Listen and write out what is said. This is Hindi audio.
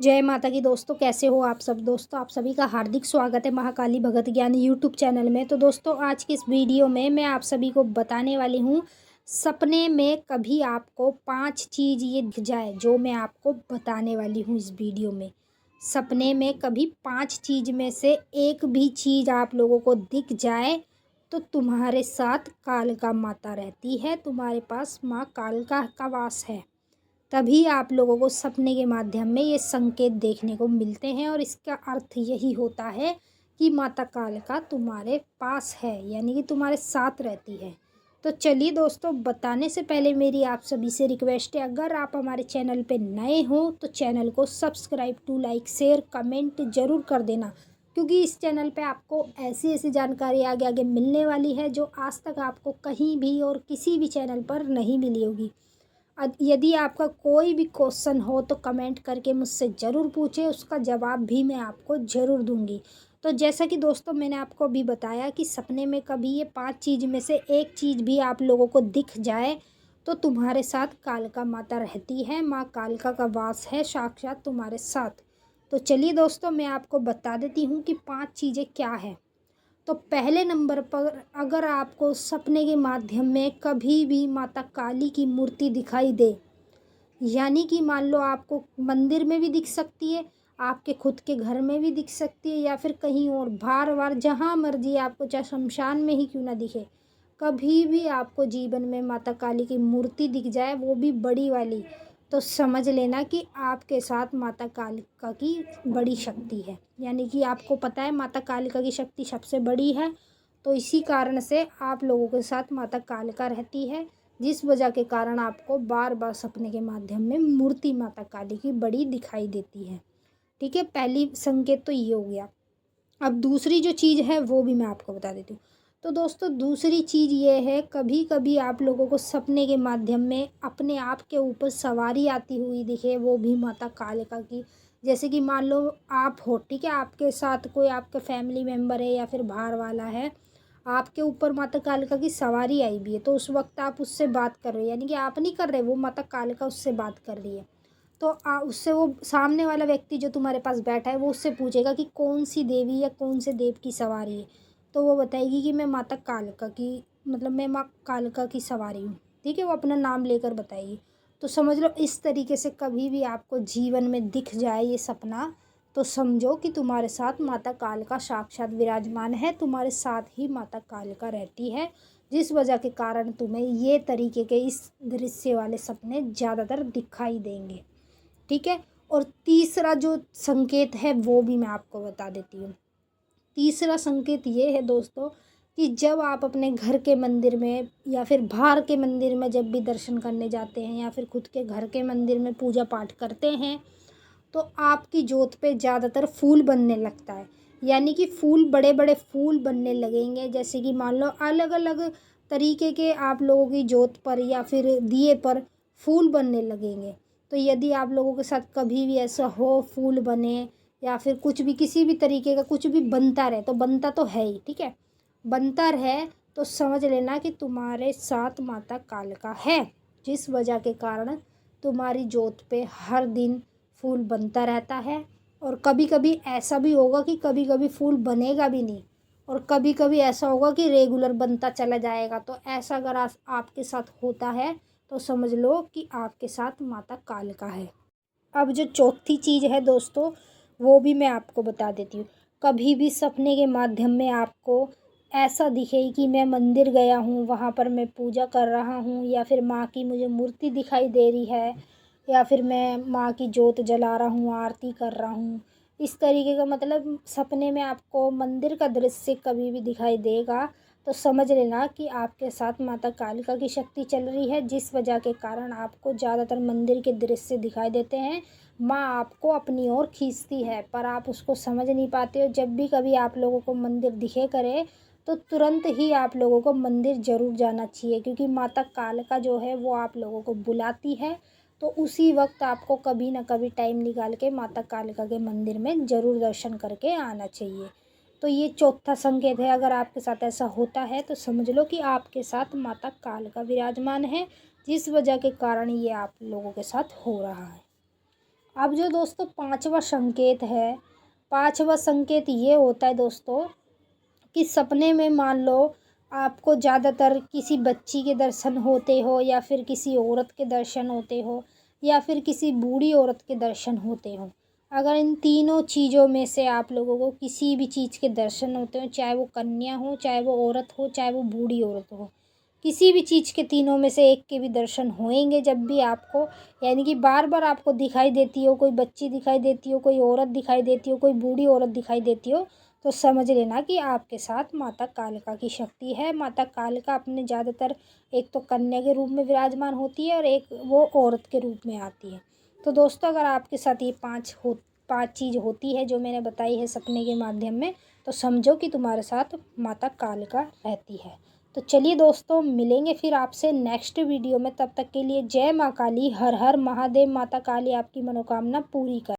जय माता की दोस्तों, कैसे हो आप सब। दोस्तों आप सभी का हार्दिक स्वागत है महाकाली भगत ज्ञान यूट्यूब चैनल में। तो दोस्तों आज की इस वीडियो में मैं आप सभी को बताने वाली हूँ, सपने में कभी आपको 5 चीज़ ये दिख जाए जो मैं आपको बताने वाली हूँ इस वीडियो में। सपने में कभी 5 चीज़ में से एक भी चीज़ आप लोगों को दिख जाए तो तुम्हारे साथ कालिका माता रहती है, तुम्हारे पास माँ कालिका का वास है। तभी आप लोगों को सपने के माध्यम में ये संकेत देखने को मिलते हैं और इसका अर्थ यही होता है कि माता कालिका तुम्हारे पास है, यानी कि तुम्हारे साथ रहती है। तो चलिए दोस्तों, बताने से पहले मेरी आप सभी से रिक्वेस्ट है, अगर आप हमारे चैनल पे नए हो तो चैनल को subscribe to like share comment ज़रूर कर देना, क्योंकि इस चैनल पे आपको ऐसी ऐसी जानकारी आगे आगे मिलने वाली है जो आज तक आपको कहीं भी और किसी भी चैनल पर नहीं मिली होगी। यदि आपका कोई भी क्वेश्चन हो तो कमेंट करके मुझसे ज़रूर पूछें, उसका जवाब भी मैं आपको ज़रूर दूंगी। तो जैसा कि दोस्तों मैंने आपको अभी बताया कि सपने में कभी ये 5 चीज़ में से एक चीज़ भी आप लोगों को दिख जाए तो तुम्हारे साथ कालिका माता रहती है, माँ कालिका का वास है साक्षात तुम्हारे साथ। तो चलिए दोस्तों, मैं आपको बता देती हूँ कि 5 चीज़ें क्या है। तो पहले नंबर पर, अगर आपको सपने के माध्यम में कभी भी माता काली की मूर्ति दिखाई दे, यानी कि मान लो आपको मंदिर में भी दिख सकती है, आपके खुद के घर में भी दिख सकती है, या फिर कहीं और बार बार जहाँ मर्जी आपको, चाहे शमशान में ही क्यों ना दिखे, कभी भी आपको जीवन में माता काली की मूर्ति दिख जाए, वो भी बड़ी वाली, तो समझ लेना कि आपके साथ माता कालिका की बड़ी शक्ति है। यानी कि आपको पता है माता कालिका की शक्ति सबसे बड़ी है, तो इसी कारण से आप लोगों के साथ माता कालिका रहती है, जिस वजह के कारण आपको बार बार सपने के माध्यम में मूर्ति माता काली की बड़ी दिखाई देती है। ठीक है, पहली संकेत तो ये हो गया। अब दूसरी जो चीज़ है वो भी मैं आपको बता देती हूँ। तो दोस्तों दूसरी चीज़ ये है, कभी कभी आप लोगों को सपने के माध्यम में अपने आप के ऊपर सवारी आती हुई दिखे, वो भी माता कालिका की। जैसे कि मान लो आप हो, ठीक है, आपके साथ कोई आपका फैमिली मेम्बर है या फिर बाहर वाला है, आपके ऊपर माता कालिका की सवारी आई भी है, तो उस वक्त आप उससे बात कर रहे हो, यानी कि आप नहीं कर रहे, वो माता कालिका उससे बात कर रही है। तो उससे वो सामने वाला व्यक्ति जो तुम्हारे पास बैठा है वो उससे पूछेगा कि कौन सी देवी या कौन से देव की सवारी है, तो वो बताएगी कि मैं माता कालिका की, मतलब मैं माँ कालिका की सवारी हूँ। ठीक है, वो अपना नाम लेकर बताएगी। तो समझ लो इस तरीके से कभी भी आपको जीवन में दिख जाए ये सपना, तो समझो कि तुम्हारे साथ माता कालिका साक्षात विराजमान है, तुम्हारे साथ ही माता कालिका रहती है, जिस वजह के कारण तुम्हें ये तरीके के इस दृश्य वाले सपने ज़्यादातर दिखाई देंगे। ठीक है, और तीसरा जो संकेत है वो भी मैं आपको बता देती हूँ। तीसरा संकेत ये है दोस्तों कि जब आप अपने घर के मंदिर में या फिर बाहर के मंदिर में जब भी दर्शन करने जाते हैं या फिर खुद के घर के मंदिर में पूजा पाठ करते हैं, तो आपकी जोत पे ज़्यादातर फूल बनने लगता है। यानी कि फूल, बड़े बड़े फूल बनने लगेंगे, जैसे कि मान लो अलग अलग तरीके के आप लोगों की जोत पर या फिर दिए पर फूल बनने लगेंगे। तो यदि आप लोगों के साथ कभी भी ऐसा हो, फूल बने या फिर कुछ भी किसी भी तरीके का कुछ भी बनता रहे, तो बनता तो है ही, ठीक है, बनता रहे, तो समझ लेना कि तुम्हारे साथ माता कालिका है, जिस वजह के कारण तुम्हारी जोत पे हर दिन फूल बनता रहता है। और कभी कभी ऐसा भी होगा कि कभी कभी फूल बनेगा भी नहीं, और कभी कभी ऐसा होगा कि रेगुलर बनता चला जाएगा। तो ऐसा अगर आपके साथ होता है तो समझ लो कि आपके साथ माता कालिका है। अब जो चौथी चीज़ है दोस्तों, वो भी मैं आपको बता देती हूँ। कभी भी सपने के माध्यम में आपको ऐसा दिखे कि मैं मंदिर गया हूँ, वहाँ पर मैं पूजा कर रहा हूँ, या फिर माँ की मुझे मूर्ति दिखाई दे रही है, या फिर मैं माँ की जोत जला रहा हूँ, आरती कर रहा हूँ, इस तरीके का, मतलब सपने में आपको मंदिर का दृश्य कभी भी दिखाई देगा, तो समझ लेना कि आपके साथ माता कालिका की शक्ति चल रही है, जिस वजह के कारण आपको ज़्यादातर मंदिर के दृश्य दिखाई देते हैं। माँ आपको अपनी ओर खींचती है, पर आप उसको समझ नहीं पाते हो। जब भी कभी आप लोगों को मंदिर दिखे करे तो तुरंत ही आप लोगों को मंदिर ज़रूर जाना चाहिए, क्योंकि माता कालिका जो है वो आप लोगों को बुलाती है। तो उसी वक्त आपको कभी ना कभी टाइम निकाल के माता कालिका के मंदिर में ज़रूर दर्शन करके आना चाहिए। तो ये चौथा संकेत है, अगर आपके साथ ऐसा होता है तो समझ लो कि आपके साथ माता कालिका विराजमान है, जिस वजह के कारण ये आप लोगों के साथ हो रहा है। अब जो दोस्तों पांचवा संकेत है, पांचवा संकेत ये होता है दोस्तों कि सपने में मान लो आपको ज़्यादातर किसी बच्ची के दर्शन होते हो, या फिर किसी औरत के दर्शन होते हो, या फिर किसी बूढ़ी औरत के दर्शन होते हो। अगर इन तीनों चीज़ों में से आप लोगों को किसी भी चीज़ के दर्शन होते हो, चाहे वो कन्या हो, चाहे वो औरत हो, चाहे वो बूढ़ी औरत हो, किसी भी चीज़ के तीनों में से एक के भी दर्शन होएंगे जब भी आपको, यानी कि बार बार आपको दिखाई देती हो, कोई बच्ची दिखाई देती हो, कोई औरत दिखाई देती हो, कोई बूढ़ी औरत दिखाई देती हो, तो समझ लेना कि आपके साथ माता कालिका की शक्ति है। माता कालिका अपने ज़्यादातर एक तो कन्या के रूप में विराजमान होती है और एक वो औरत के रूप में आती है। तो दोस्तों अगर आपके साथ ये पांच चीज़ होती है जो मैंने बताई है सपने के माध्यम में, तो समझो कि तुम्हारे साथ माता कालिका रहती है। तो चलिए दोस्तों, मिलेंगे फिर आपसे नेक्स्ट वीडियो में। तब तक के लिए जय माँ काली, हर हर महादेव। माता काली आपकी मनोकामना पूरी कर।